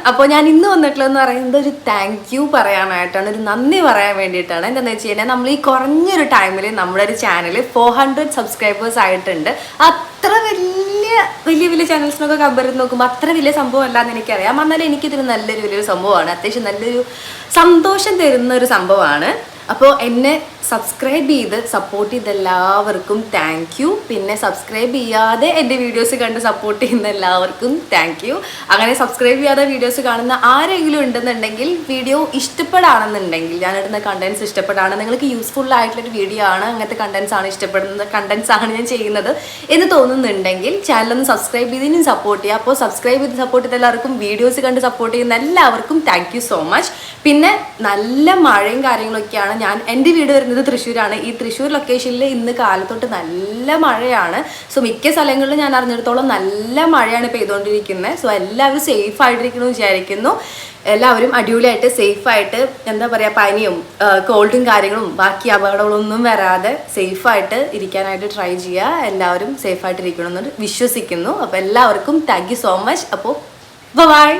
അപ്പോൾ ഞാൻ ഇന്ന് വന്നിട്ടുള്ളതെന്ന് പറയുന്നത് ഒരു താങ്ക് യു പറയാനായിട്ടാണ്, ഒരു നന്ദി പറയാൻ വേണ്ടിയിട്ടാണ്. എന്താണെന്ന് വെച്ച് കഴിഞ്ഞാൽ നമ്മൾ ഈ കുറഞ്ഞൊരു ടൈമിൽ നമ്മുടെ ഒരു ചാനൽ 400 സബ്സ്ക്രൈബേഴ്സ് ആയിട്ടുണ്ട്. അത്ര വലിയ ചാനൽസിനൊക്കെ കമ്പയർ ചെയ്ത് നോക്കുമ്പോൾ അത്ര വലിയ സംഭവം അല്ലാന്ന് എനിക്കറിയാം. എന്നാലും എനിക്കിതൊരു വലിയൊരു സംഭവമാണ്, അത്യാവശ്യം നല്ലൊരു സന്തോഷം തരുന്ന ഒരു സംഭവമാണ്. അപ്പോൾ എന്നെ സബ്സ്ക്രൈബ് ചെയ്ത് സപ്പോർട്ട് ചെയ്ത എല്ലാവർക്കും താങ്ക് യു. പിന്നെ സബ്സ്ക്രൈബ് ചെയ്യാതെ എൻ്റെ വീഡിയോസ് കണ്ട് സപ്പോർട്ട് ചെയ്യുന്ന എല്ലാവർക്കും താങ്ക് യു. അങ്ങനെ സബ്സ്ക്രൈബ് ചെയ്യാതെ വീഡിയോസ് കാണുന്ന ആരെങ്കിലും ഉണ്ടെന്നുണ്ടെങ്കിൽ, വീഡിയോ ഇഷ്ടപ്പെടാണെന്നുണ്ടെങ്കിൽ, ഞാനിടുന്ന കണ്ടൻസ് ഇഷ്ടപ്പെടാണ്, നിങ്ങൾക്ക് യൂസ്ഫുൾ ആയിട്ടുള്ളൊരു വീഡിയോ ആണ്, അങ്ങനത്തെ കണ്ടൻസ് ആണ് ഇഷ്ടപ്പെടുന്നത്, കണ്ടൻസ് ആണ് ഞാൻ ചെയ്യുന്നത് എന്ന് തോന്നുന്നുണ്ടെങ്കിൽ ചാനലൊന്ന് സബ്സ്ക്രൈബ് ചെയ്തതിനും സപ്പോർട്ട് ചെയ്യുക. അപ്പോൾ സബ്സ്ക്രൈബ് ചെയ്ത് സപ്പോർട്ട് ചെയ്ത എല്ലാവർക്കും, വീഡിയോസ് കണ്ട് സപ്പോർട്ട് ചെയ്യുന്ന എല്ലാവർക്കും താങ്ക് യു സോ മച്ച്. പിന്നെ നല്ല മഴയും കാര്യങ്ങളൊക്കെയാണ്. എൻ്റെ വീട് വരുന്നത് തൃശ്ശൂരാണ്. ഈ തൃശ്ശൂർ ലൊക്കേഷനിൽ ഇന്ന് കാലത്തൊട്ട് നല്ല മഴയാണ്. സോ മിക്ക സ്ഥലങ്ങളിലും ഞാൻ അറിഞ്ഞിടത്തോളം നല്ല മഴയാണ് പെയ്തുകൊണ്ടിരിക്കുന്നത്. സോ എല്ലാവരും സേഫ് ആയിട്ടിരിക്കണമെന്ന് വിചാരിക്കുന്നു. എല്ലാവരും അടിപൊളിയായിട്ട് സേഫായിട്ട്, എന്താ പറയുക, പനിയും കോൾഡും കാര്യങ്ങളും ബാക്കി അപകടങ്ങളൊന്നും വരാതെ സേഫായിട്ട് ഇരിക്കാനായിട്ട് ട്രൈ ചെയ്യുക. എല്ലാവരും സേഫായിട്ട് ഇരിക്കണമെന്ന് വിശ്വസിക്കുന്നു. അപ്പോൾ എല്ലാവർക്കും താങ്ക് യു സോ മച്ച്. അപ്പോൾ ബൈ.